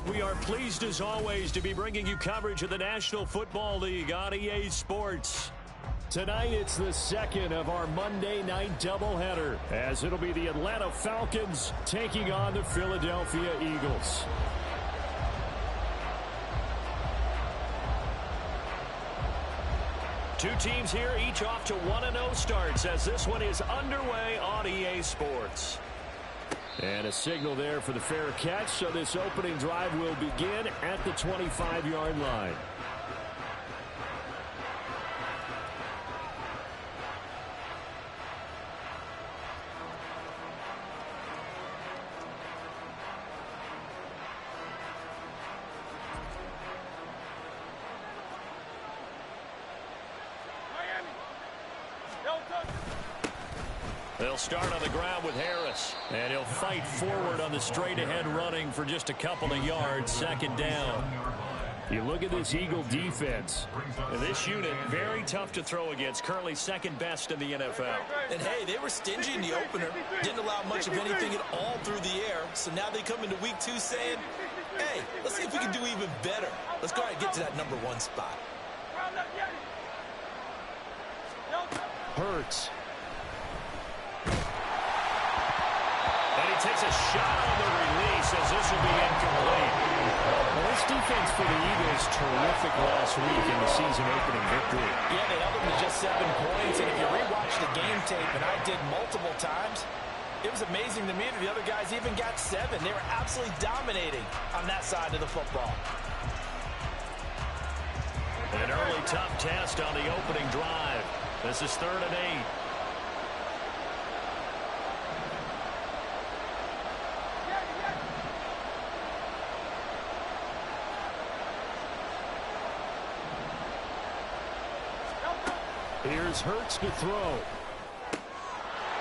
We are pleased as always to be bringing you coverage of the National Football League on EA Sports. Tonight it's the second of our Monday night doubleheader, as it'll be the Atlanta Falcons taking on the Philadelphia Eagles. Two teams here, each off to 1-0 starts, as this one is underway on EA Sports. And a signal there for the fair catch, so this opening drive will begin at the 25-yard line. They'll start on the ground with Harris, and he'll fight forward on the straight-ahead running for just a couple of yards, second down. You look at this Eagle defense. And this unit, very tough to throw against, currently second best in the NFL. And, hey, they were stingy in the opener, didn't allow much of anything at all through the air, so now they come into week 2 saying, hey, let's see if we can do even better. Let's go ahead and get to that number 1 spot. Hurts. Takes a shot on the release as this will be incomplete. Well, this defense for the Eagles, terrific last week in the season-opening victory. Yeah, they held them to just 7 points, and if you rewatch the game tape, and I did multiple times, it was amazing to me that the other guys even got 7. They were absolutely dominating on that side of the football. An early tough test on the opening drive. This is 3rd and 8. Here's Hurts to throw.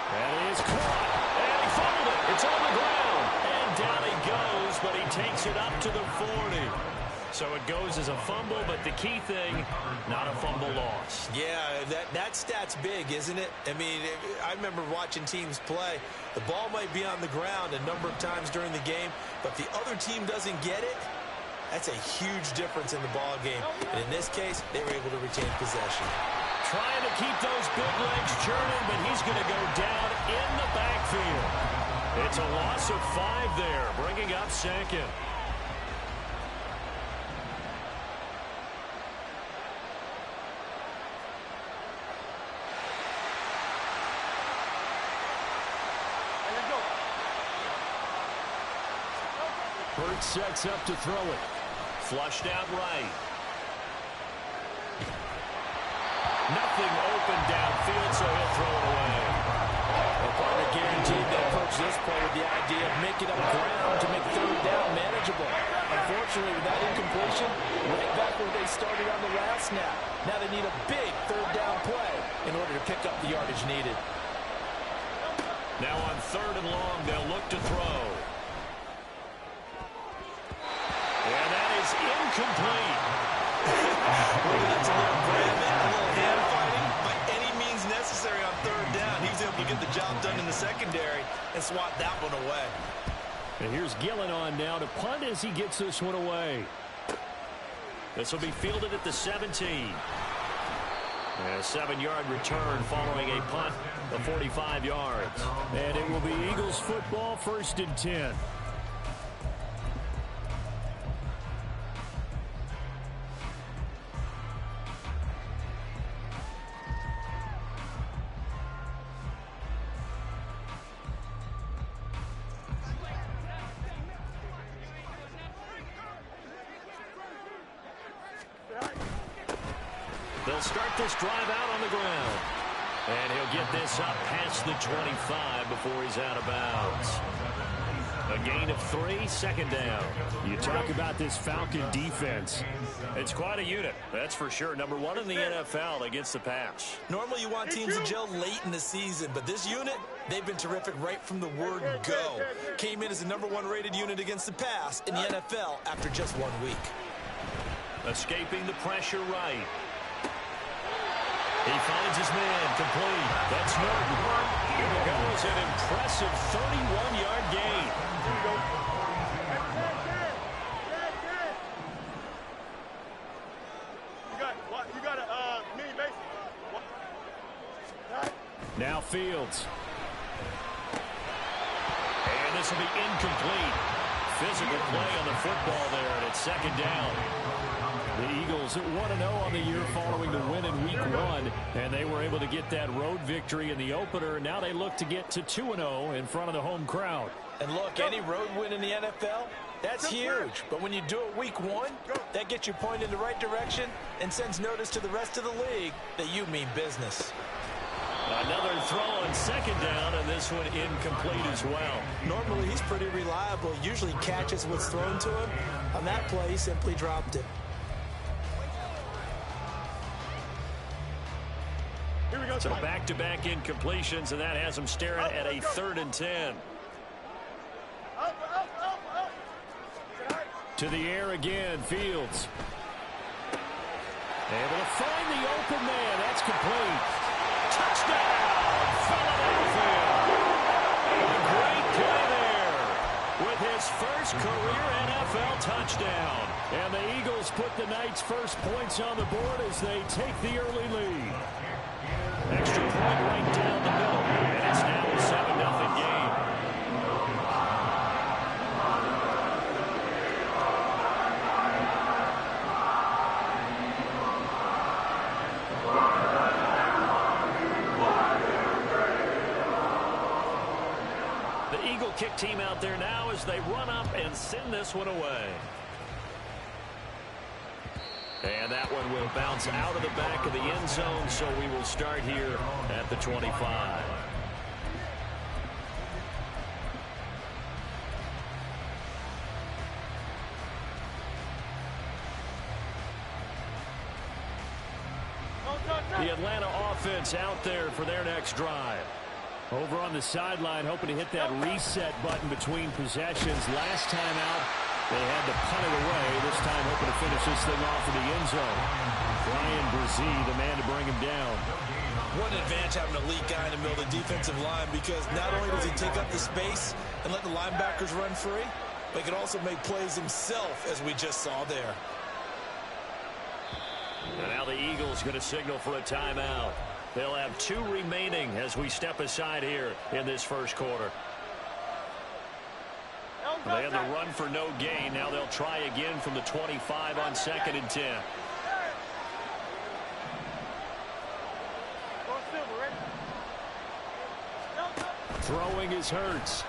That is caught. And he fumbled it. It's on the ground. And down he goes, but he takes it up to the 40. So it goes as a fumble, but the key thing, not a fumble loss. Yeah, that stat's big, isn't it? I mean, I remember watching teams play. The ball might be on the ground a number of times during the game, but the other team doesn't get it. That's a huge difference in the ball game. And in this case, they were able to retain possession. Trying to keep those big legs churning, but he's going to go down in the backfield. It's a loss of 5 there, bringing up second. Hurts sets up to throw it. Flushed out right. Nothing open downfield, so he'll throw it away. The partner guaranteed that approach this play with the idea of making up ground to make 3rd down manageable. Unfortunately, with that incompletion, right back where they started on the last snap. Now they need a big 3rd down play in order to pick up the yardage needed. Now on 3rd and long, they'll look to throw. And that is incomplete. That's a little grabbing, a little hand fighting. By any means necessary on 3rd down. He was able to get the job done in the secondary and swat that one away. And here's Gillen on now to punt as he gets this one away. This will be fielded at the 17. And a 7-yard return following a punt of 45 yards. And it will be Eagles football, 1st and 10. They'll start this drive out on the ground. And he'll get this up past the 25 before he's out of bounds. A gain of 3, 2nd down. You talk about this Falcon defense. It's quite a unit, that's for sure. Number 1 in the NFL against the pass. Normally you want teams to gel late in the season, but this unit, they've been terrific right from the word go. Came in as the number 1 rated unit against the pass in the NFL after just 1 week. Escaping the pressure right. He finds his man, complete. That's Norton. Here goes an impressive 31-yard gain. Now Fields. And this will be incomplete. Physical play on the football there, and it's second down. The Eagles 1-0 on the year following the win in Week 1, and they were able to get that road victory in the opener. Now they look to get to 2-0 in front of the home crowd. And look, any road win in the NFL, that's huge. But when you do it Week 1, that gets you pointed in the right direction and sends notice to the rest of the league that you mean business. Another throw on second down, and this one incomplete as well. Normally, he's pretty reliable. Usually catches what's thrown to him. On that play, he simply dropped it. So back-to-back incompletions, and that has them staring at a 3rd and 10. To the air again, Fields. Able to find the open man. That's complete. Touchdown, Philadelphia. A great play there with his first career NFL touchdown. And the Eagles put the Knights' first points on the board as they take the early lead. Extra point right down the middle, and it's now a 7-0 game. The Eagle kick team out there now as they run up and send this one away. And that one will bounce out of the back of the end zone, so we will start here at the 25. The Atlanta offense out there for their next drive. Over on the sideline, hoping to hit that reset button between possessions. Last time out, they had to punt it away. This time hoping to finish this thing off in the end zone. Ryan Brzee, the man to bring him down. What an advantage having an elite guy in the middle of the defensive line, because not only does he take up the space and let the linebackers run free, but he can also make plays himself, as we just saw there. And now the Eagles going to signal for a timeout. They'll have 2 remaining as we step aside here in this first quarter. They had the run for no gain. Now they'll try again from the 25 on 2nd and 10. Throwing is Hurts.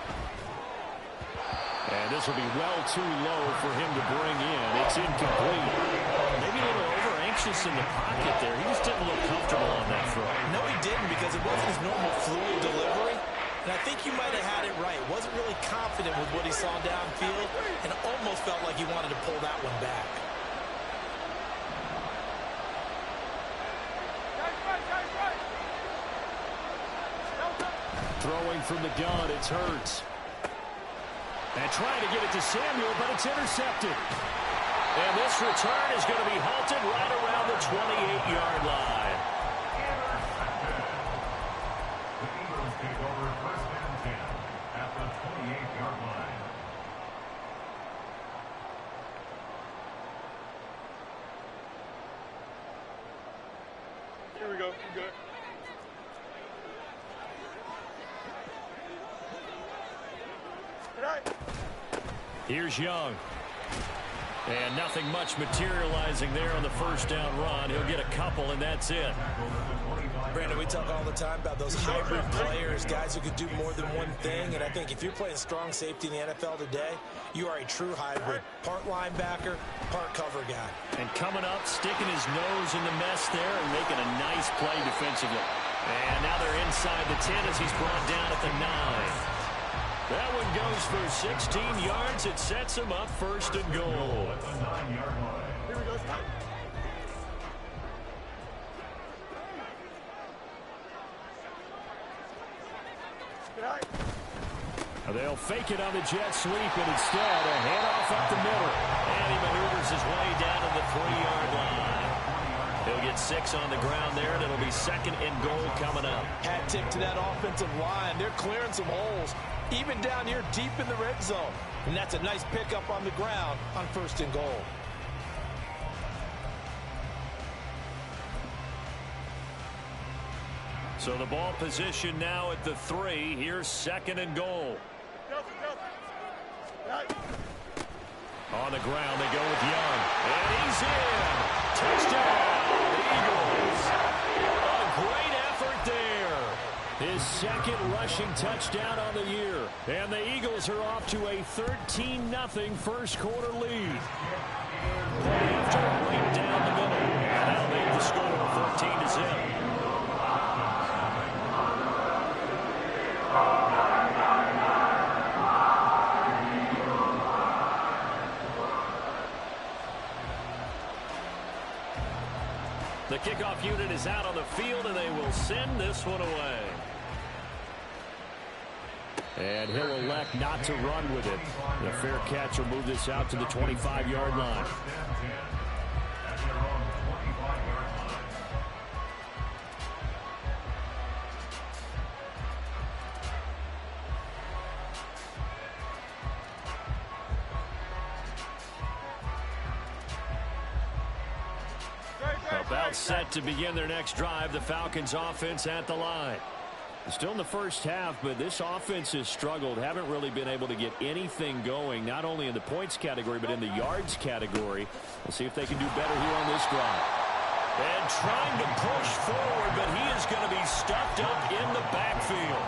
And this will be well too low for him to bring in. It's incomplete. Maybe a little over-anxious in the pocket there. He just didn't look comfortable on that throw. No, he didn't, because it wasn't his normal fluid delivery. And I think you might have had it right. Wasn't really confident with what he saw downfield and almost felt like he wanted to pull that one back. Throwing from the gun, it's Hurts. And trying to get it to Samuel, but it's intercepted. And this return is going to be halted right around the 28-yard line. The Eagles take over 1st and 10 at the 28-yard line. Here we go. We're good. Here's Young. And nothing much materializing there on the first down run. He'll get a couple, and that's it. Brandon, we talk all the time about those hybrid players, guys who can do more than one thing. And I think if you're playing strong safety in the NFL today, you are a true hybrid. Part linebacker, part cover guy. And coming up, sticking his nose in the mess there and making a nice play defensively. And now they're inside the 10 as he's brought down at the 9. That one goes for 16 yards. It sets him up 1st and goal. Here we go. They'll fake it on the jet sweep, and instead a handoff up the middle. And he maneuvers his way down to the 3-yard line. He'll get 6 on the ground there, and it'll be 2nd and goal coming up. Hat tip to that offensive line. They're clearing some holes, even down here deep in the red zone. And that's a nice pickup on the ground on 1st and goal. So the ball position now at the 3. Here's 2nd and goal. On the ground, they go with Young. And he's in. Touchdown, Eagles. A great effort there. His 2nd rushing touchdown on the year. And the Eagles are off to a 13-0 first quarter lead. After right down the middle. And that'll make the score 14-0. The kickoff unit is out on the field, and they will send this one away. And he'll elect not to run with it. The fair catch will move this out to the 25-yard line. About set to begin their next drive. The Falcons offense at the line. Still in the first half, but this offense has struggled. Haven't really been able to get anything going, not only in the points category, but in the yards category. We'll see if they can do better here on this drive. And trying to push forward, but he is going to be stuffed up in the backfield.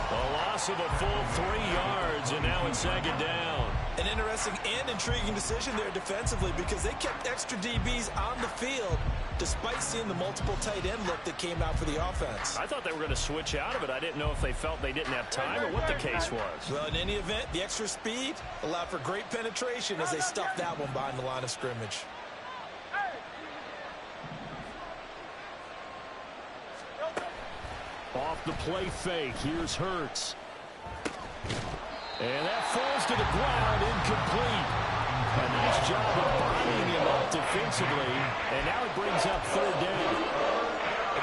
A loss of a full 3 yards, and now it's 2nd down. An interesting and intriguing decision there defensively because they kept extra DBs on the field despite seeing the multiple tight end look that came out for the offense. I thought they were going to switch out of it. I didn't know if they felt they didn't have time or what the case was. Well, in any event, the extra speed allowed for great penetration as they stuffed that one behind the line of scrimmage. Off the play fake, here's Hurts. And that falls to the ground, incomplete. A nice job of bodying him up defensively, and now it brings up 3rd down.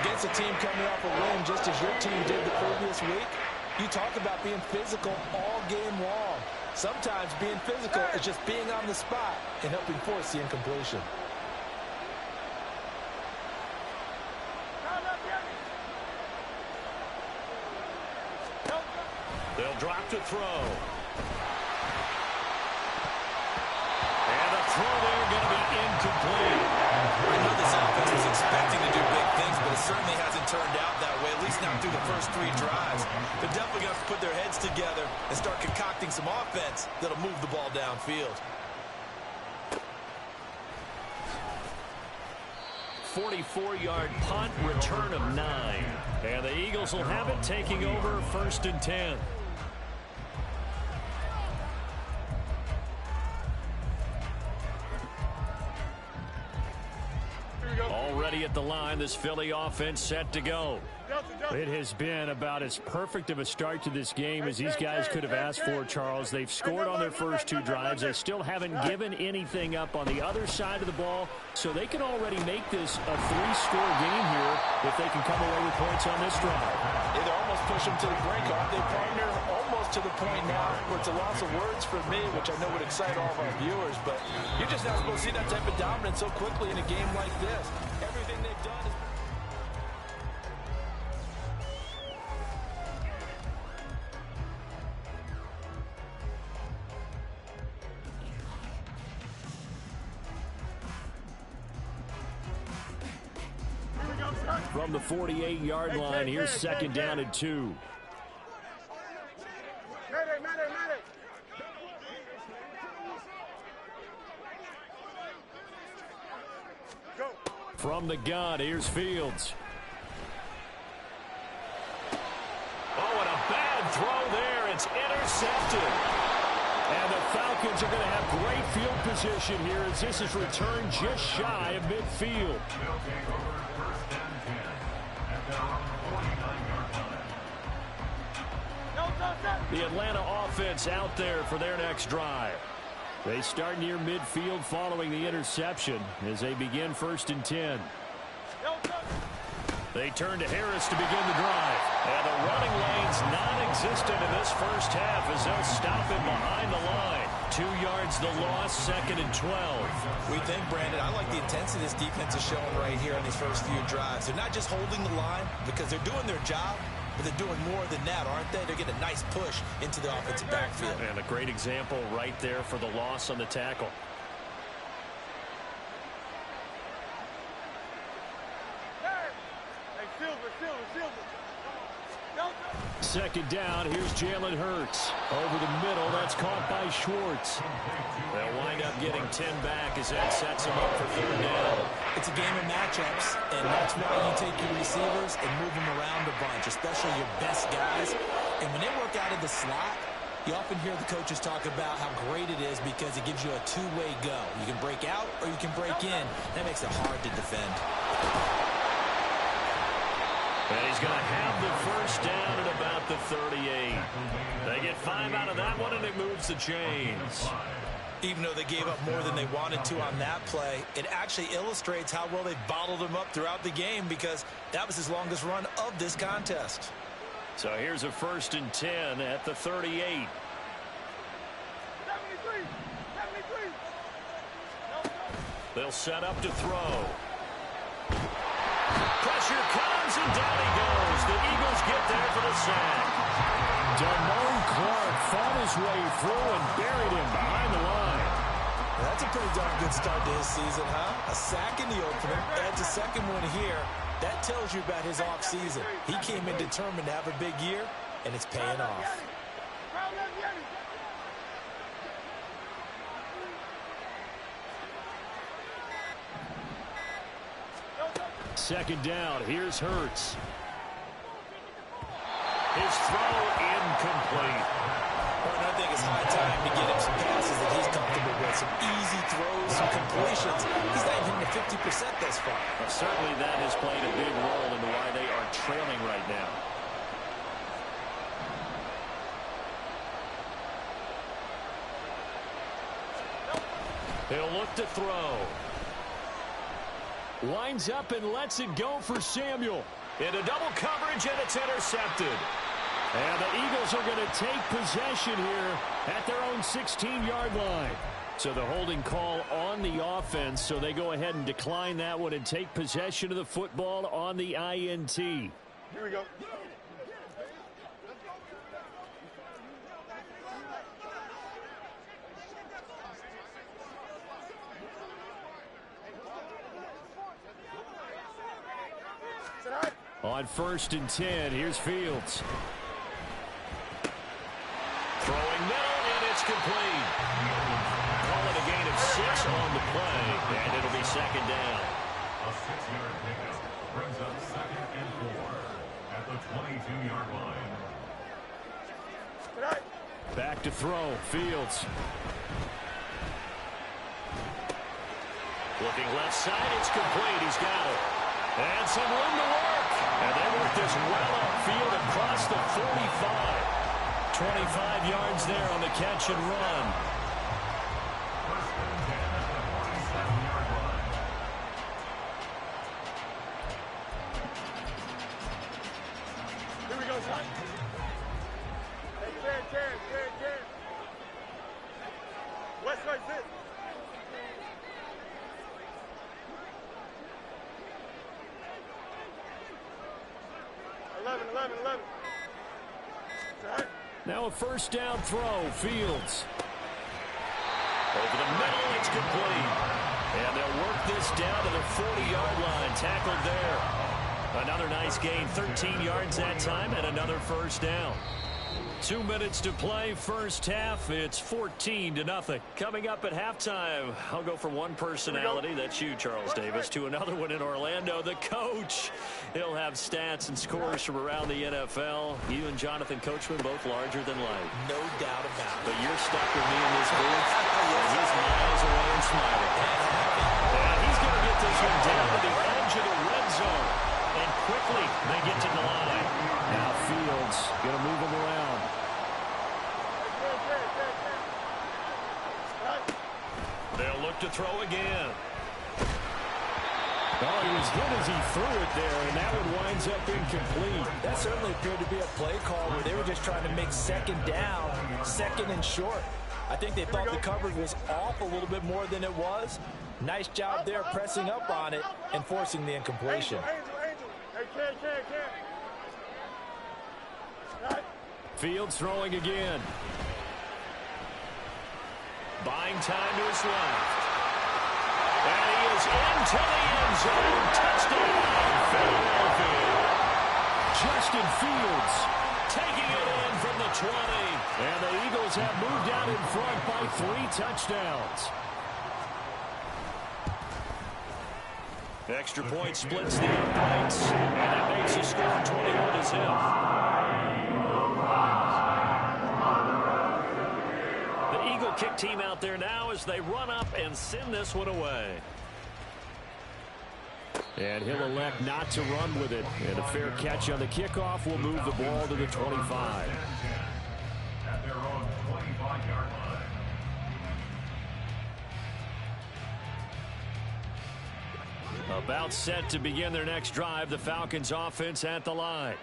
Against a team coming off a win just as your team did the previous week, you talk about being physical all game long. Sometimes being physical is just being on the spot and helping force the incompletion. They'll drop to throw. And the throw there going to be incomplete. I know this offense was expecting to do big things, but it certainly hasn't turned out that way, at least not through the first 3 drives. They're definitely going to have to put their heads together and start concocting some offense that'll move the ball downfield. 44-yard punt, return of 9. And the Eagles will have it, taking over 1st and 10. Already at the line, this Philly offense set to go. It has been about as perfect of a start to this game as these guys could have asked for, Charles. They've scored on their first 2 drives. They still haven't given anything up on the other side of the ball, so they can already make this a 3-score game here if they can come away with points on this drive. Yeah, they're almost pushing them to the brink, aren't they, partner? Almost to the point now where it's a loss of words for me, which I know would excite all of our viewers, but you're just not supposed to see that type of dominance so quickly in a game like this. Everything they've done is... From the 48-yard line, here's 2nd down and 2. From the gun, here's Fields. Oh, and a bad throw there. It's intercepted. And the Falcons are going to have great field position here as this is returned just shy of midfield. The Atlanta offense out there for their next drive. They start near midfield following the interception as they begin 1st and 10. They turn to Harris to begin the drive. And the running lane's not non-existent in this first half as they'll stop him behind the line. 2 yards the loss, 2nd and 12. We think, Brandon, I like the intensity this defense is showing right here on these first few drives. They're not just holding the line because they're doing their job, but they're doing more than that, aren't they? They're getting a nice push into the offensive backfield. And a great example right there for the loss on the tackle. Second down, here's Jalen Hurts. Over the middle, that's caught by Schwartz. They'll wind up getting 10 back as that sets them up for 3rd down. It's a game of matchups, and that's why you take your receivers and move them around a bunch, especially your best guys. And when they work out of the slot, you often hear the coaches talk about how great it is because it gives you a two-way go. You can break out or you can break in. That makes it hard to defend. And he's going to have the first down at about the 38. They get 5 out of that one, and it moves the chains. Even though they gave up more than they wanted to on that play, it actually illustrates how well they bottled him up throughout the game because that was his longest run of this contest. So here's a 1st and 10 at the 38. They'll set up to throw. Pressure comes, and down he goes. The Eagles get there for the sack. Damone Clark fought his way through and buried him behind the line. That's a pretty darn good start to his season, huh? A sack in the opener, adds a second one here. That tells you about his offseason. He came in determined to have a big year, and it's paying off. Second down, here's Hurts. His throw incomplete. Well, I think it's high time to get him some passes that he's comfortable with. Some easy throws, some completions. He's not even hitting the 50% thus far. Well, certainly that has played a big role into why they are trailing right now. He'll look to throw. Winds up and lets it go for Samuel. Into double coverage, and it's intercepted. And the Eagles are going to take possession here at their own 16-yard line. So the holding call on the offense, so they go ahead and decline that one and take possession of the football on the INT. Here we go. On 1st and 10, here's Fields. Throwing middle, and it's complete. Call it a gain of 6 on the play, and it'll be 2nd down. A 6-yard pickup brings up 2nd and 4 at the 22-yard line. Back to throw, Fields. Looking left side, it's complete. He's got it. And some room to work. And they work this well upfield across the 45. 25 yards there on the catch and run. First and 10 at the 47-yard line. Here we go, son. Hey, Jan. West side, sit. Now a 1st down throw, Fields. Over the middle, it's complete. And they'll work this down to the 40-yard line. Tackled there. Another nice gain, 13 yards that time, and another 1st down. 2 minutes to play, first half. It's 14-0. Coming up at halftime, I'll go from one personality, that's you, Charles Davis, to another one in Orlando, the coach. He'll have stats and scores from around the NFL. You and Jonathan Coachman both larger than life. No doubt about it. But you're stuck with me in this booth. He's miles away and smiling. And he's going to get this one down to the edge of the red zone. And quickly, they get to the line. Now Fields going to move him around. They'll look to throw again. Oh, he was hit as he threw it there, and that one winds up incomplete. That certainly appeared to be a play call where they were just trying to make second down, second and short. I think they thought the coverage was off a little bit more than it was. Nice job there pressing up on it and forcing the incompletion. Hey, Ken. Fields throwing again. Buying time to his left. And he is into the end zone. Touchdown, Philadelphia. Justin Fields taking it in from the 20. And the Eagles have moved out in front by 3 touchdowns. Extra point splits the uprights. And that makes the score 21-0. The Eagle kick team out there now as they run up and send this one away. And he'll elect not to run with it. And a fair catch on the kickoff will move the ball to the 25. At their own 25-yard line. About set to begin their next drive, the Falcons offense at the line.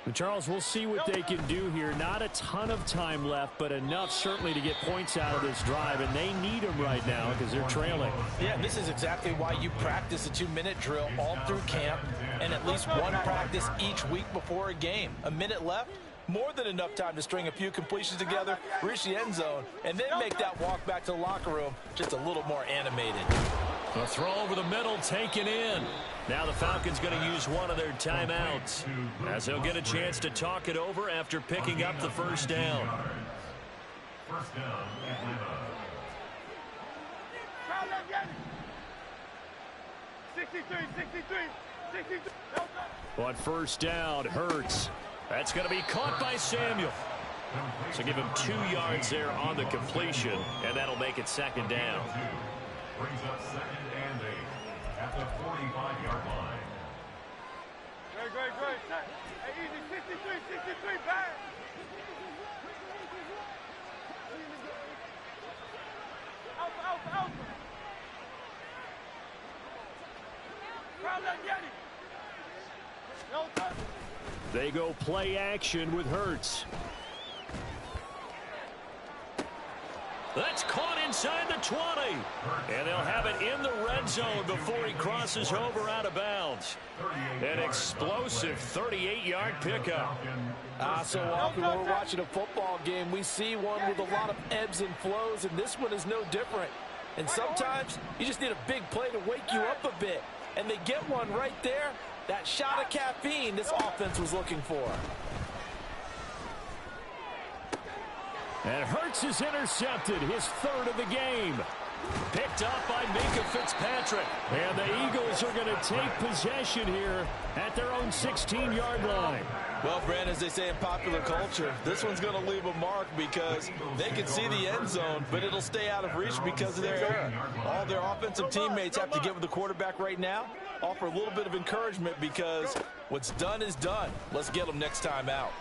And Charles, we'll see what they can do here. Not a ton of time left, but enough certainly to get points out of this drive, and they need them right now because they're trailing. Yeah, this is exactly why you practice a 2-minute drill all through camp and at least one practice each week before a game. A minute left, more than enough time to string a few completions together, reach the end zone, and then make that walk back to the locker room just a little more animated. A throw over the middle taken in. Now the Falcons going to use one of their timeouts as they'll get a chance to talk it over after picking up the first down. First down, Atlanta. 63. On first down, Hurts. That's going to be caught by Samuel. So give him 2 yards there on the completion, and that'll make it second down. Brings up 2nd and 8 at the 45-yard line. Great. Hey, easy. 63, back. Out. Crowd that Yeti. No touch. They go play action with Hurts. That's caught inside the 20. And they'll have it in the red zone before he crosses over out of bounds. An explosive 38-yard pickup. So often when we're watching a football game, we see one with a lot of ebbs and flows, and this one is no different. And sometimes you just need a big play to wake you up a bit. And they get one right there. That shot of caffeine this offense was looking for. And Hurts is intercepted, his 3rd of the game. Picked up by Minka Fitzpatrick. And the Eagles are going to take possession here at their own 16-yard line. Well, Brandon, as they say in popular culture, this one's going to leave a mark because they can see the end zone, but it'll stay out of reach because of their error. All their offensive teammates have to get with the quarterback right now, offer a little bit of encouragement because what's done is done. Let's get them next time out.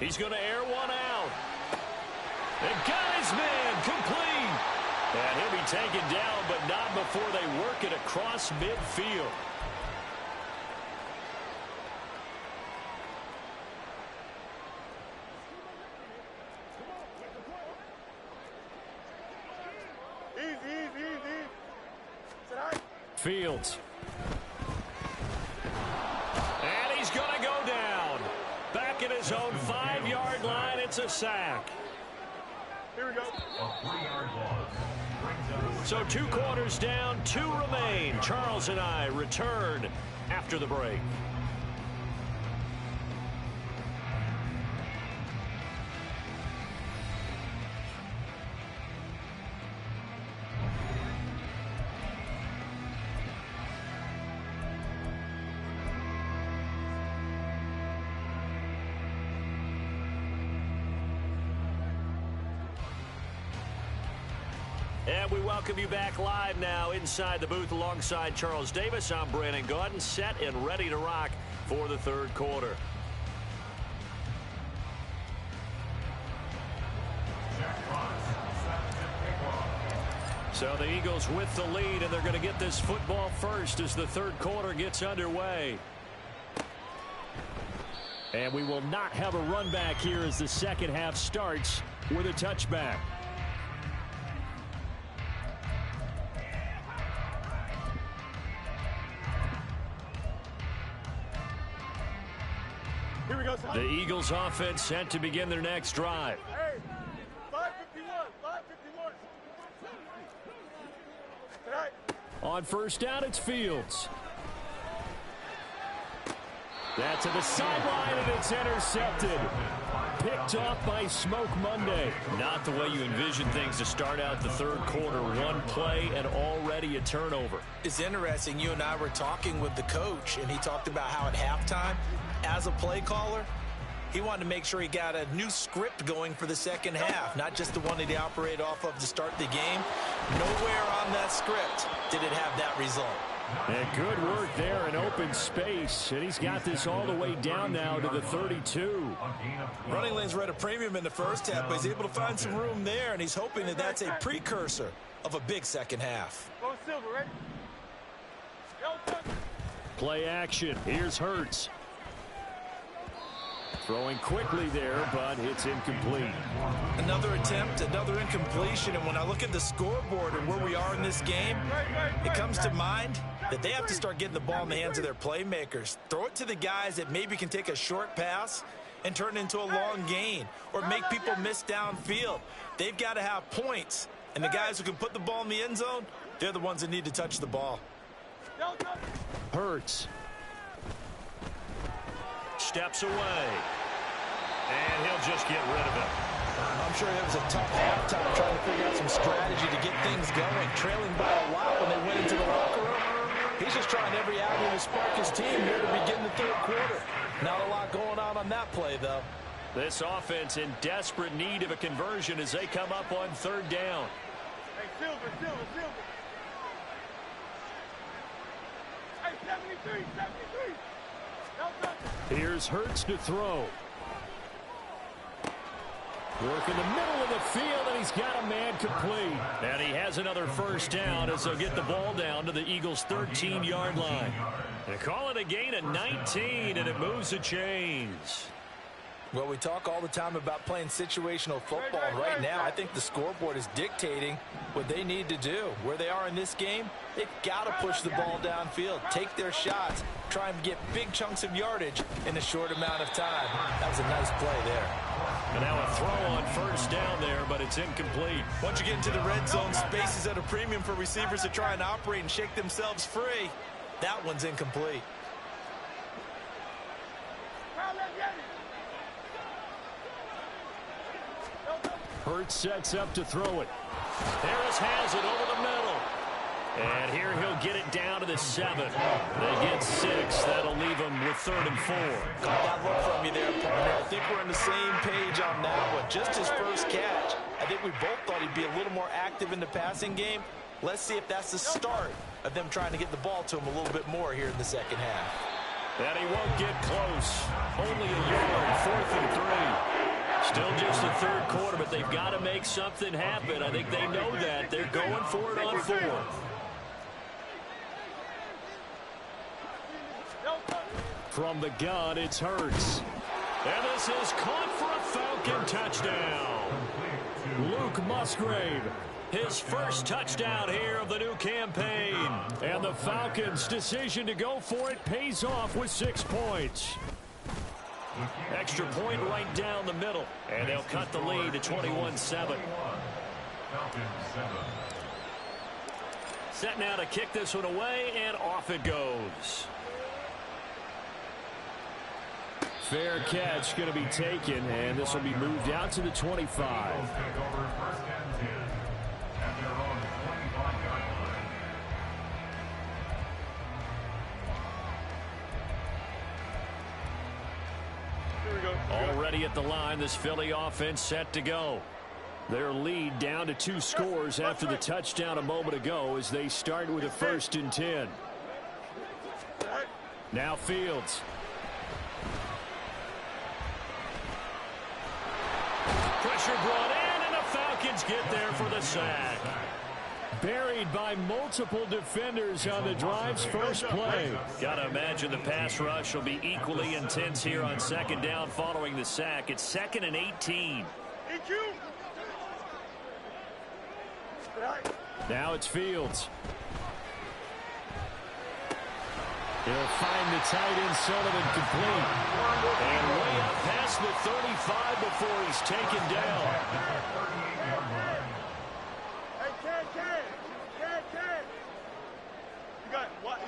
He's going to air one out. And got his man complete. And he'll be taken down, but not before they work it across midfield. Easy. Fields. And he's going to go down. Back at his own 5-yard line, it's a sack. Here we go. A 3-yard loss. So 2 quarters down, 2 remain. Charles and I return after the break. And we welcome you back live now inside the booth alongside Charles Davis. I'm Brandon Gaudin, set and ready to rock for the 3rd quarter. So the Eagles with the lead, and they're going to get this football first as the third quarter gets underway. And we will not have a run back here as the second half starts with a touchback. Here we go, son. The Eagles offense set to begin their next drive. Hey, 551, 551. Right. On first down, it's Fields. That's to the sideline, and it's intercepted. Picked off by Smoke Monday. Not the way you envision things to start out the third quarter. One play and already a turnover. It's interesting. You and I were talking with the coach, and he talked about how at halftime, as a play caller, he wanted to make sure he got a new script going for the second half, not just the one that he operated off of to start the game. Nowhere on that script did it have that result. And good work there in open space. And he's got this all the way down now to the 32. Running lanes were at a premium in the first half, but he's able to find some room there, and he's hoping that that's a precursor of a big second half. Go Silver, right? Yo, son. Play action. Here's Hurts. Throwing quickly there, but it's incomplete. Another attempt, another incompletion, and when I look at the scoreboard and where we are in this game, it comes to mind that they have to start getting the ball in the hands of their playmakers. Throw it to the guys that maybe can take a short pass and turn it into a long gain or make people miss downfield. They've got to have points, and the guys who can put the ball in the end zone, they're the ones that need to touch the ball. Hurts. Steps away. And he'll just get rid of it. I'm sure it was a tough halftime trying to figure out some strategy to get things going. Trailing by a lot when they went into the locker room. He's just trying every avenue to spark his team here to begin the third quarter. Not a lot going on that play, though. This offense in desperate need of a conversion as they come up on third down. Hey, Silver. Hey, 73. Here's Hurts to throw. Work in the middle of the field, and he's got a man complete. And he has another first down as they'll get the ball down to the Eagles' 13-yard line. They call it a gain of 19, and it moves the chains. Well, we talk all the time about playing situational football. Right now, I think the scoreboard is dictating what they need to do. Where they are in this game, they've got to push the ball downfield, take their shots, try and get big chunks of yardage in a short amount of time. That was a nice play there. And now a throw on first down there, but it's incomplete. Once you get into the red zone, space is at a premium for receivers to try and operate and shake themselves free. That one's incomplete. Hurts sets up to throw it. Harris has it over the middle. And here he'll get it down to the 7. They get 6. That'll leave them with 3rd and 4. Got that look from you there, partner. I think we're on the same page on that one. Just his first catch. I think we both thought he'd be a little more active in the passing game. Let's see if that's the start of them trying to get the ball to him a little bit more here in the second half. And he won't get close. Only a yard, 4th and 3. Still just the third quarter, but they've got to make something happen. I think they know that. They're going for it on 4th. From the gun, it's Hurts. And this is caught for a Falcon touchdown. Luke Musgrave, his first touchdown here of the new campaign. And the Falcons' decision to go for it pays off with 6 points. Extra point right down the middle. And they'll cut the lead to 21-7. Set now to kick this one away, and off it goes. Fair catch going to be taken, and this will be moved out to the 25. Already at the line, this Philly offense set to go. Their lead down to 2 scores after the touchdown a moment ago as they start with a 1st and 10. Now Fields. Pressure brought in, and the Falcons get there for the sack. Buried by multiple defenders on the drive's first play. Got to imagine the pass rush will be equally intense here on second down following the sack. It's 2nd and 18. Now it's Fields. He'll find the tight end Sullivan complete. And way up past the 35 before he's taken down.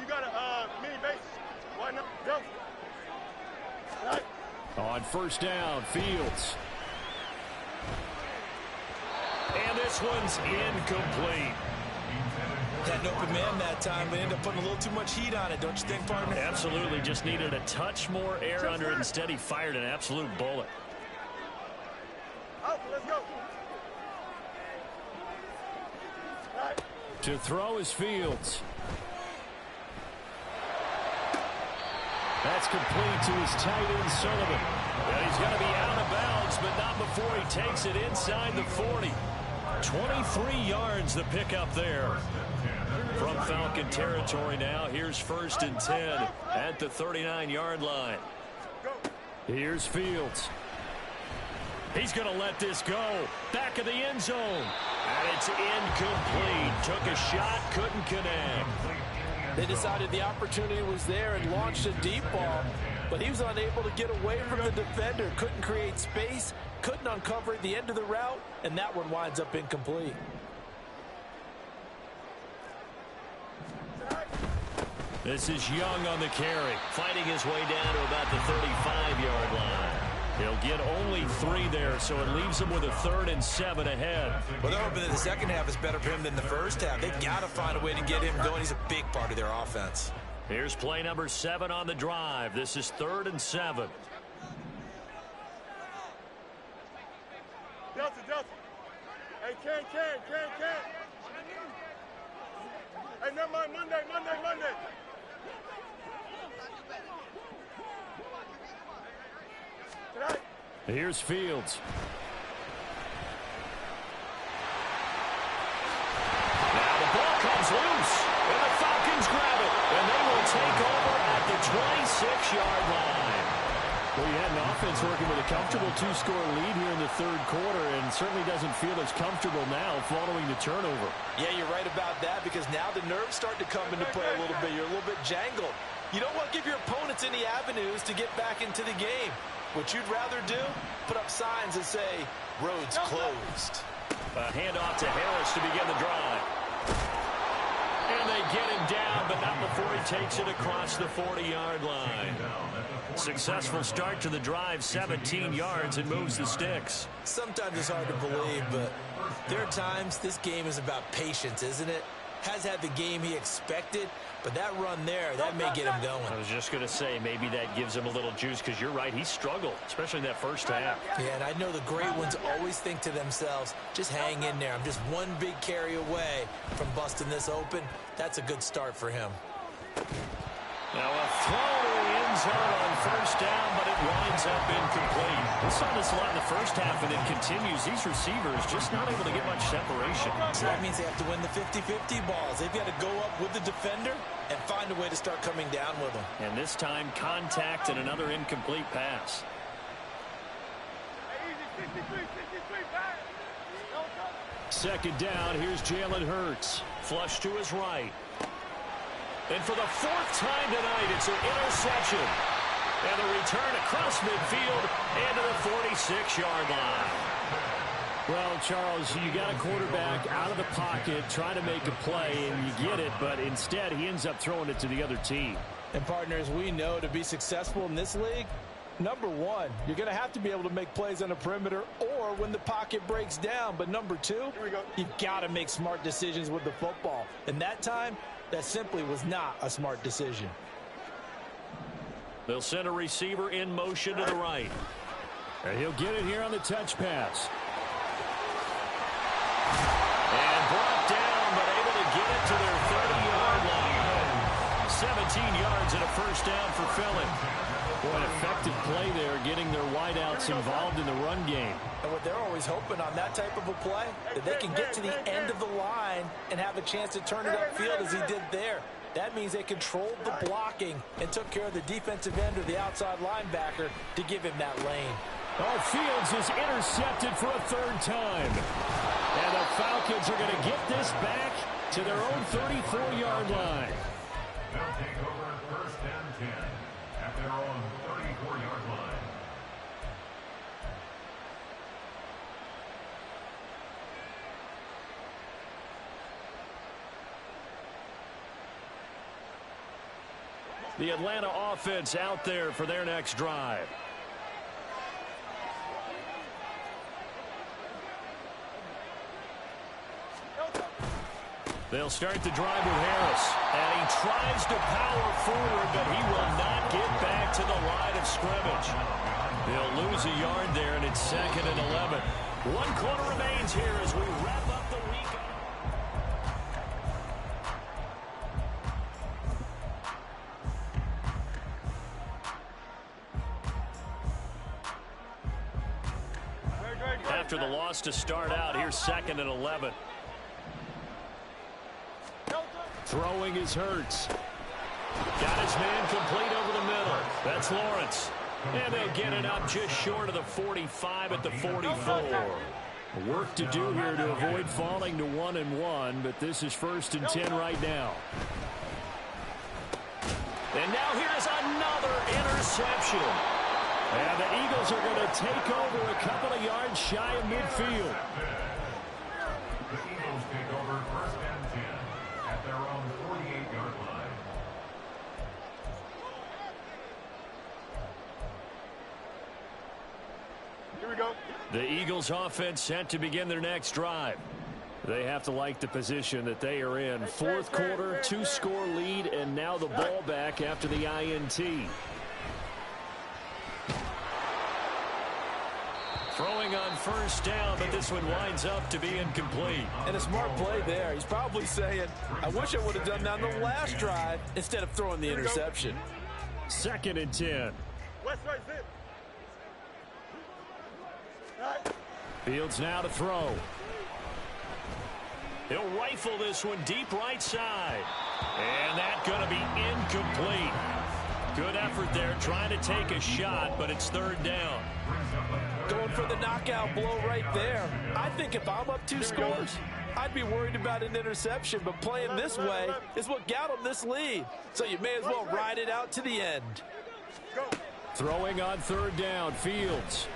You got a mini base. Why not? Go. Right. On first down, Fields. And this one's incomplete. Had an open man that time, but ended up putting a little too much heat on it, don't you think, partner? Absolutely. Just needed a touch more air under it. Instead, he fired an absolute bullet. Out, let's go. Right. To throw is Fields. That's complete to his tight end, Sullivan. And he's going to be out of bounds, but not before he takes it inside the 40. 23 yards the pickup there. From Falcon territory now, here's 1st and 10 at the 39-yard line. Here's Fields. He's going to let this go. Back of the end zone. And it's incomplete. Took a shot, couldn't connect. They decided the opportunity was there and launched a deep ball, but he was unable to get away from the defender. Couldn't create space, couldn't uncover at the end of the route, and that one winds up incomplete. This is Young on the carry, fighting his way down to about the 35-yard line. He'll get only 3 there, so it leaves him with a 3rd and 7 ahead. Well, they're hoping that the second half is better for him than the first half. They've got to find a way to get him going. He's a big part of their offense. Here's play number 7 on the drive. This is 3rd and 7. Delta. Hey, Ken. Hey, never mind, Monday. Tonight. Here's Fields. Now the ball comes loose, and the Falcons grab it, and they will take over at the 26-yard line. Well, you had an offense working with a comfortable 2-score lead here in the 3rd quarter, and certainly doesn't feel as comfortable now following the turnover. Yeah, you're right about that, because now the nerves start to come into play a little bit. You're a little bit jangled. You don't want to give your opponents any avenues to get back into the game. What you'd rather do, put up signs that say, roads closed. A handoff to Harris to begin the drive. And they get him down, but not before he takes it across the 40-yard line. Successful start to the drive, 17 yards, and moves the sticks. Sometimes it's hard to believe, but there are times this game is about patience, isn't it? Has had the game he expected, but that run there, that may get him going. I was just going to say, maybe that gives him a little juice, because you're right, he struggled, especially in that first half. Yeah, and I know the great ones always think to themselves, just hang in there. I'm just one big carry away from busting this open. That's a good start for him. Now a throw to the end zone on first down, but it winds up incomplete. We saw this a lot in the first half, and it continues. These receivers just not able to get much separation. So that means they have to win the 50-50 balls. They've got to go up with the defender and find a way to start coming down with them. And this time, contact and another incomplete pass. Hey, easy, 63, back. Second down, here's Jalen Hurts. Flush to his right. And for the 4th time tonight, it's an interception. And a return across midfield and to the 46-yard line. Well, Charles, you got a quarterback out of the pocket trying to make a play, and you get it, but instead he ends up throwing it to the other team. And partners, we know to be successful in this league, number one, you're going to have to be able to make plays on the perimeter or when the pocket breaks down. But number two, you've got to make smart decisions with the football. And that time, that simply was not a smart decision. They'll send a receiver in motion to the right. And he'll get it here on the touch pass. And brought down, but able to get it to their 30-yard line. 17 yards and a first down for Philly. Boy, an effective play there, getting their wideouts involved in the run game. And what they're always hoping on that type of a play, that they can get to the end of the line and have a chance to turn it upfield as he did there. That means they controlled the blocking and took care of the defensive end or the outside linebacker to give him that lane. Oh, Fields is intercepted for a third time. And the Falcons are going to get this back to their own 34-yard line. They'll take over first and 10 at their own 34-yard line. The Atlanta offense out there for their next drive. They'll start the drive with Harris. And he tries to power forward, but he will not get back to the line of scrimmage. They'll lose a yard there, and it's 2nd and 11. 1 quarter remains here as we wrap up the week. After the loss to start out, here's 2nd and 11. Throwing is Hurts. Got his man complete over the middle. That's Lawrence. And they'll get it up just short of the 45 at the 44. Work to do here to avoid falling to 1-1, but this is 1st and 10 right now. And now here's another interception. And the Eagles are going to take over a couple of yards shy of midfield. The Eagles take over first and 10 at their own 48-yard line. Here we go. The Eagles offense set to begin their next drive. They have to like the position that they are in. 4th quarter, 2-score lead, and now the ball back after the INT. Throwing on first down, but this one winds up to be incomplete. And a smart play there. He's probably saying, I wish I would have done that on the last drive instead of throwing the interception. 2nd and 10. West right, sit. Fields now to throw. He'll rifle this one deep right side. And that's going to be incomplete. Good effort there trying to take a shot, but it's 3rd down. Going for the knockout blow right there. I think if I'm up 2 scores, I'd be worried about an interception, but playing this way is what got him this lead. So you may as well ride it out to the end. Throwing on 3rd down, Fields.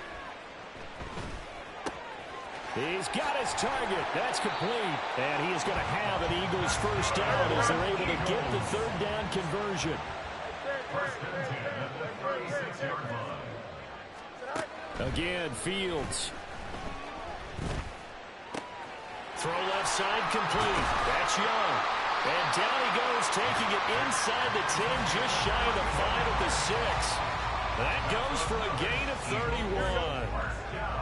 He's got his target. That's complete. And he is going to have an Eagles first down as they're able to get the 3rd down conversion. First and 10 at the 36-yard line. Again, Fields. Throw left side complete. That's Young. And down he goes, taking it inside the 10, just shy of the 5 at the 6. That goes for a gain of 31.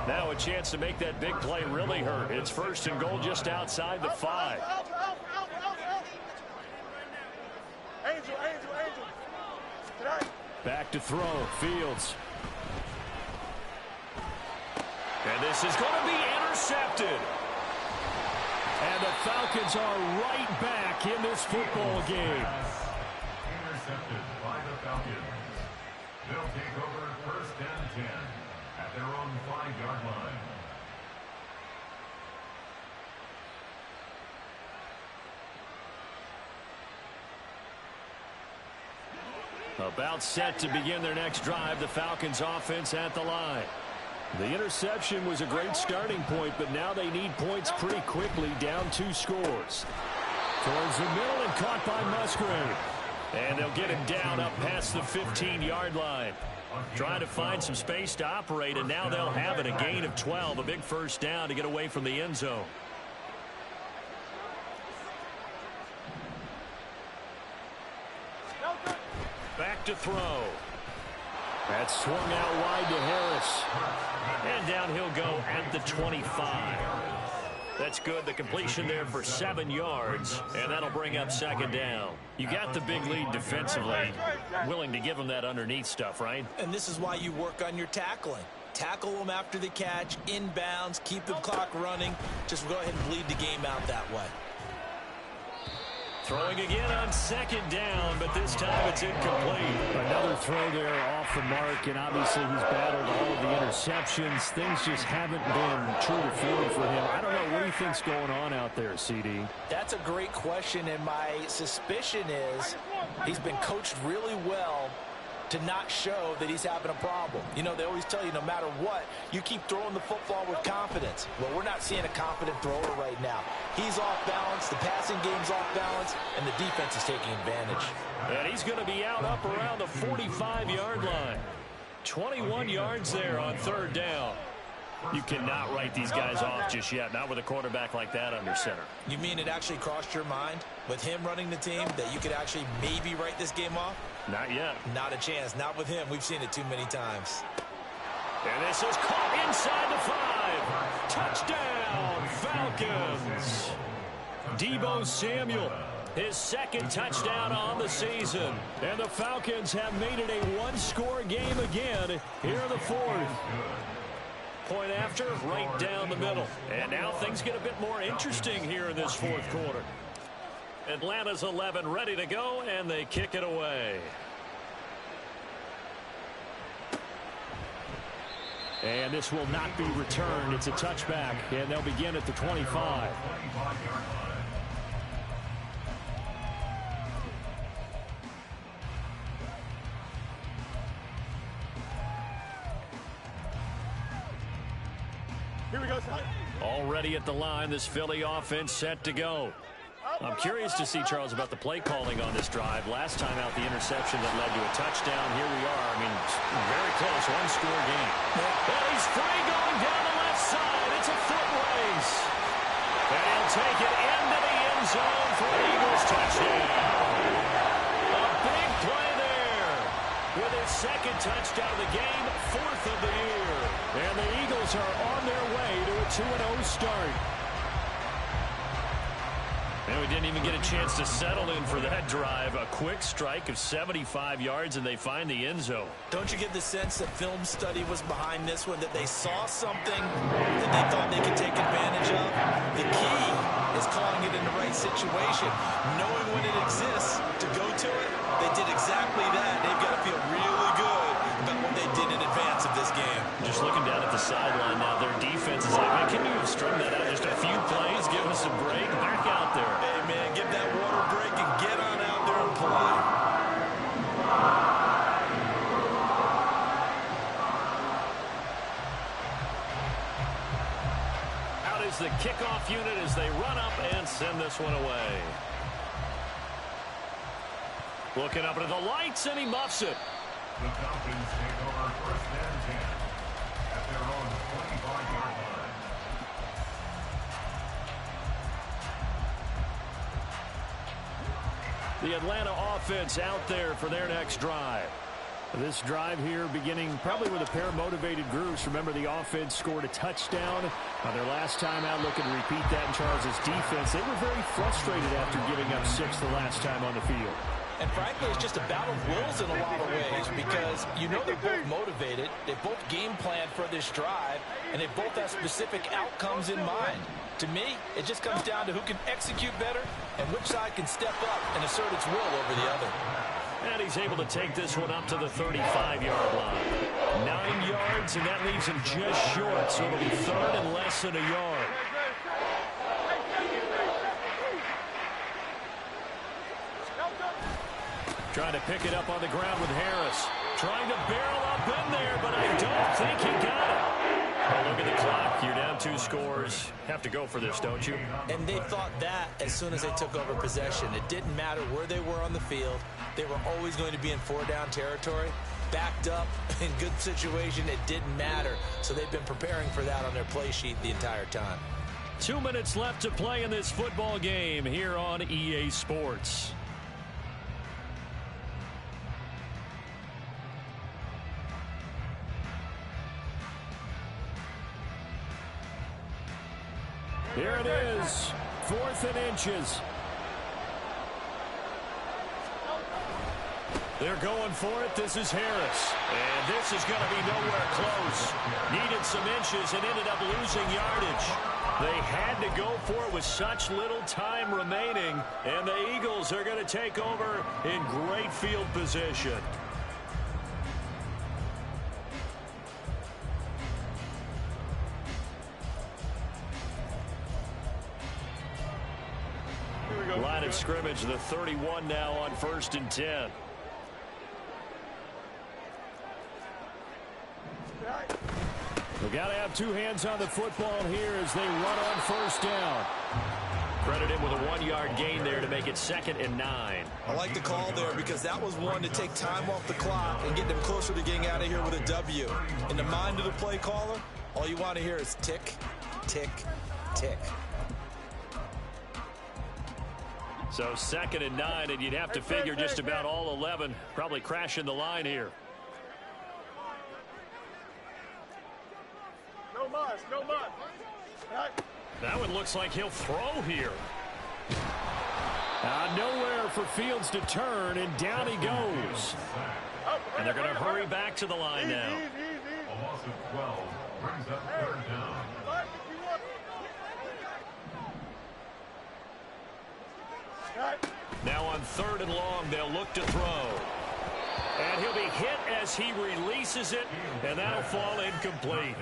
Now a chance to make that big play really hurt. It's 1st and goal just outside the 5. Angel. Back to throw, Fields. And this is going to be intercepted. And the Falcons are right back in this football game. Intercepted by the Falcons. They'll take over 1st and 10 at their own 5-yard line. About set to begin their next drive, the Falcons offense at the line. The interception was a great starting point, but now they need points pretty quickly, down 2 scores. Towards the middle and caught by Musgrave. And they'll get him down up past the 15-yard line. Trying to find some space to operate, and now they'll have it, a gain of 12, a big first down to get away from the end zone. Back to throw. That's swung out wide to Harris. And down he'll go at the 25. That's good. The completion there for 7 yards, and that'll bring up second down. You got the big lead defensively. Willing to give them that underneath stuff, right? And this is why you work on your tackling. Tackle them after the catch, inbounds, keep the clock running. Just go ahead and bleed the game out that way. Throwing again on second down, but this time it's incomplete. Another throw there off the mark, and obviously he's battled all of the interceptions. Things just haven't been true to form for him. I don't know what he thinks going on out there, CD. That's a great question, and my suspicion is he's been coached really well to not show that he's having a problem. You know, they always tell you no matter what, you keep throwing the football with confidence. Well, we're not seeing a confident thrower right now. He's off balance, the passing game's off balance, and the defense is taking advantage. And he's going to be out up around the 45-yard line. 21 yards there on third down. You cannot write these guys off just yet, not with a quarterback like that under center. You mean it actually crossed your mind with him running the team that you could actually maybe write this game off? Not yet. Not a chance. Not with him. We've seen it too many times. And this is caught inside the 5. Touchdown, Falcons. Deebo Samuel, his second touchdown on the season. And the Falcons have made it a one-score game again here in the fourth. Point after, right down the middle. And now things get a bit more interesting here in this fourth quarter. Atlanta's 11 ready to go, and they kick it away. And this will not be returned. It's a touchback, and they'll begin at the 25. Here we go, son. Already at the line, this Philly offense set to go. I'm curious to see, Charles, about the play calling on this drive. Last time out, the interception that led to a touchdown. Here we are. I mean, very close, one-score game. And he's free going down the left side. It's a foot race. And he'll take it into the end zone for an Eagles touchdown. A big play there with his second touchdown of the game, fourth of the year. And the Eagles are on their way to a 2-0 start. And we didn't even get a chance to settle in for that drive. A quick strike of 75 yards, and they find the end zone. Don't you get the sense that film study was behind this one, that they saw something that they thought they could take advantage of? The key is calling it in the right situation, knowing when it exists to go to it. They did exactly that. They've got to feel really good about what they did in advance of this game. Just looking down at the sideline now, their defense is like, man, can you have strung that out just a few plays, give us a break, back out there. Hey, man, give that water break and get on out there and play. Out is the kickoff unit as they run up and send this one away. Looking up into the lights, and he muffs it. The Falcons take over first and 10 at their own 25-yard line. The Atlanta offense out there for their next drive. This drive here beginning probably with a pair of motivated groups. Remember, the offense scored a touchdown on their last time out. Looking to repeat that in Charles' defense. They were very frustrated after giving up 6 the last time on the field. And frankly, it's just a battle of wills in a lot of ways because you know they're both motivated. They both game planned for this drive, and they both have specific outcomes in mind. To me, it just comes down to who can execute better and which side can step up and assert its will over the other. And he's able to take this one up to the 35-yard line. 9 yards, and that leaves him just short, so it'll be third and less than a yard. Trying to pick it up on the ground with Harris. Trying to barrel up in there, but I don't think he got it. Oh, look at the clock. You're down 2 scores. Have to go for this, don't you? And they thought that as soon as they took over possession. It didn't matter where they were on the field. They were always going to be in 4-down territory. Backed up, in good situation, it didn't matter. So they've been preparing for that on their play sheet the entire time. 2 minutes left to play in this football game here on EA Sports. Here it is, 4th and inches. They're going for it. This is Harris. And this is going to be nowhere close. Needed some inches and ended up losing yardage. They had to go for it with such little time remaining. And the Eagles are going to take over in great field position. Line of scrimmage, the 31 now on 1st and 10. They've got to have two hands on the football here as they run on 1st down. Credit him with a 1-yard gain there to make it 2nd and 9. I like the call there because that was one to take time off the clock and get them closer to getting out of here with a W. In the mind of the play caller, all you want to hear is tick, tick, tick. So 2nd and 9, and you'd have to figure just about all 11 probably crashing the line here. No mud. That one looks like he'll throw here. Nowhere for Fields to turn, and down he goes. And they're going to hurry back to the line now. A loss of 12 brings up 3rd down. Now on 3rd and long, they'll look to throw. And he'll be hit as he releases it, and that'll fall incomplete.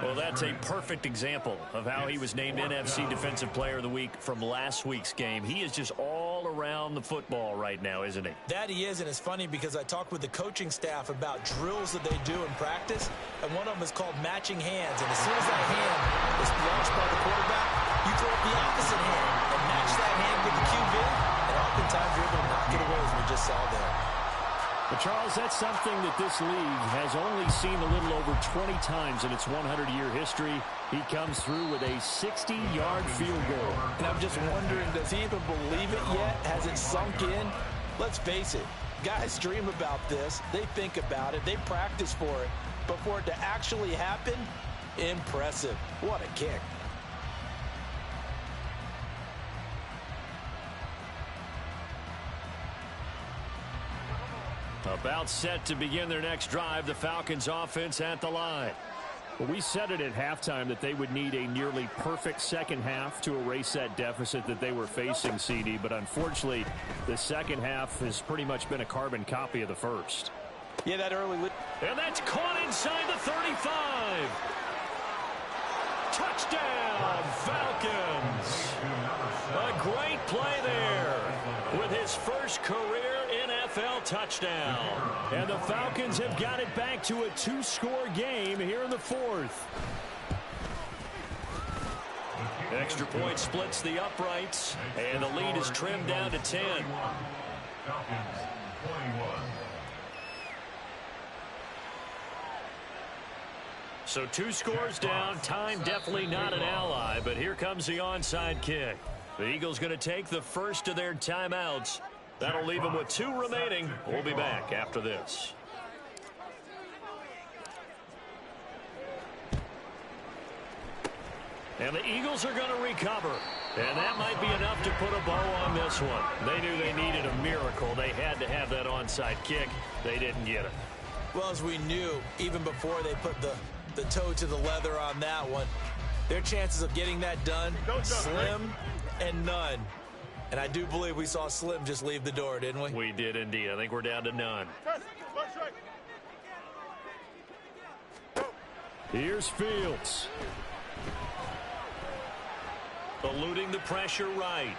Well, that's a perfect example of how he was named NFC Defensive Player of the Week from last week's game. He is just all around the football right now, isn't he? That he is, and it's funny because I talked with the coaching staff about drills that they do in practice, and one of them is called matching hands. And as soon as that hand is launched by the quarterback, you throw up the opposite hand and match that hand with the QB, and oftentimes you're able to knock it away, as we just saw there. But, Charles, that's something that this league has only seen a little over 20 times in its 100-year history. He comes through with a 60-yard field goal. And I'm just wondering, does he even believe it yet? Has it sunk in? Let's face it, guys dream about this. They think about it. They practice for it. But for it to actually happen, impressive. What a kick. About set to begin their next drive, the Falcons offense at the line. Well, we said it at halftime that they would need a nearly perfect second half to erase that deficit that they were facing, CD. But unfortunately, the second half has pretty much been a carbon copy of the first. Yeah, that early lead. And that's caught inside the 35. Touchdown, Falcons. A great play there with his first career NFL touchdown. And the Falcons have got it back to a 2-score game here in the 4th. Extra point splits the uprights, and the lead is trimmed down to 10. Falcons 21. So 2 scores down. Time definitely not an ally, but here comes the onside kick. The Eagles going to take the first of their timeouts. That'll leave them with 2 remaining. We'll be back after this. And the Eagles are going to recover. And that might be enough to put a bow on this one. They knew they needed a miracle. They had to have that onside kick. They didn't get it. Well, as we knew, even before they put the toe to the leather on that one, their chances of getting that done, slim and none. And I do believe we saw Slim just leave the door, didn't we? We did indeed. I think we're down to none. Here's Fields. Eluding the pressure right.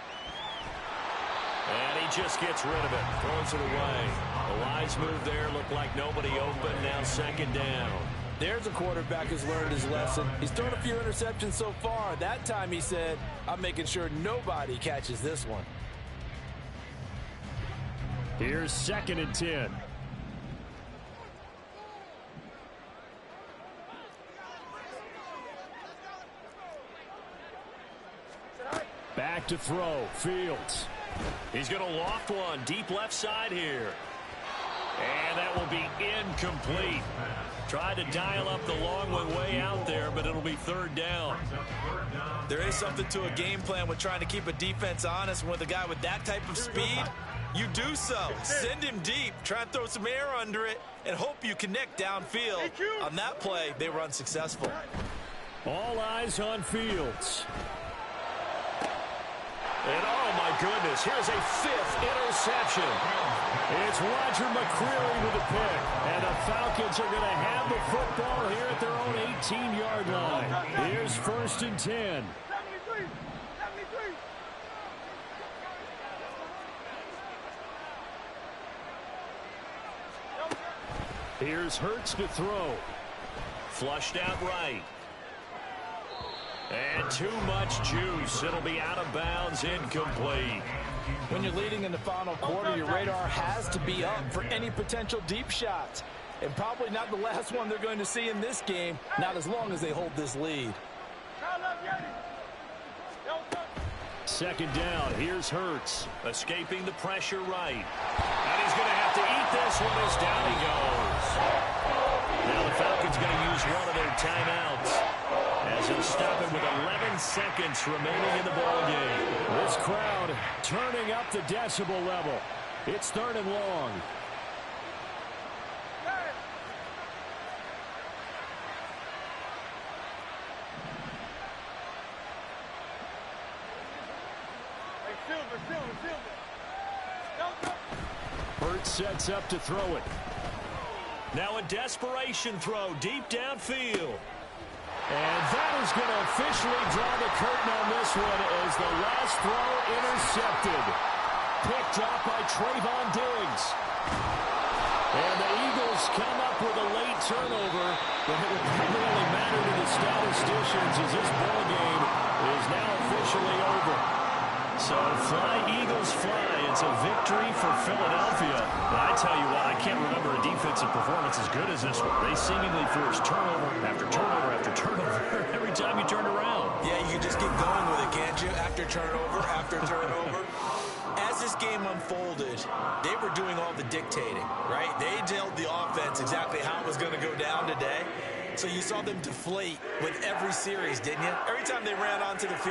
And he just gets rid of it. Throws it away. The wise move there. Looked like nobody open. Now 2nd down. There's a quarterback who's learned his lesson. He's thrown a few interceptions so far. That time he said, I'm making sure nobody catches this one. Here's 2nd and 10. Back to throw. Fields. He's going to loft one deep left side here. And that will be incomplete. Tried to dial up the long one way out there, but it'll be third down. There is something to a game plan with trying to keep a defense honest. With a guy with that type of speed, you do so. Send him deep, try and throw some air under it, and hope you connect downfield. On that play, they were unsuccessful. All eyes on Fields. And oh my goodness, here's a fifth interception. It's Roger McCreary with the pick. And the Falcons are going to have the football here at their own 18-yard line. Here's 1st and 10. 73. Here's Hurts to throw. Flushed out right. And too much juice. It'll be out of bounds, incomplete. When you're leading in the final quarter, your radar has to be up for any potential deep shots. And probably not the last one they're going to see in this game, not as long as they hold this lead. 2nd down. Here's Hurts. Escaping the pressure right. And he's going to have to eat this one as down he goes. Now the Falcons going to use one of their timeouts, as he'll stop it with 11 seconds remaining in the ballgame. This crowd turning up the decibel level. It's 3rd and long. Hurts sets up to throw it. Now a desperation throw deep downfield. And that is going to officially draw the curtain on this one as the last throw intercepted. Picked off by Trayvon Diggs. And the Eagles come up with a late turnover, but it would probably only matter to the statisticians as this ball game is now officially over. So fly, Eagles, fly. It's a victory for Philadelphia. And I tell you what, I can't remember a defensive performance as good as this one. They seemingly forced turnover after turnover after turnover every time you turned around. Yeah, you can just keep going with it, can't you? After turnover, after turnover. As this game unfolded, they were doing all the dictating, right? They told the offense exactly how it was going to go down today. So you saw them deflate with every series, didn't you? Every time they ran onto the field,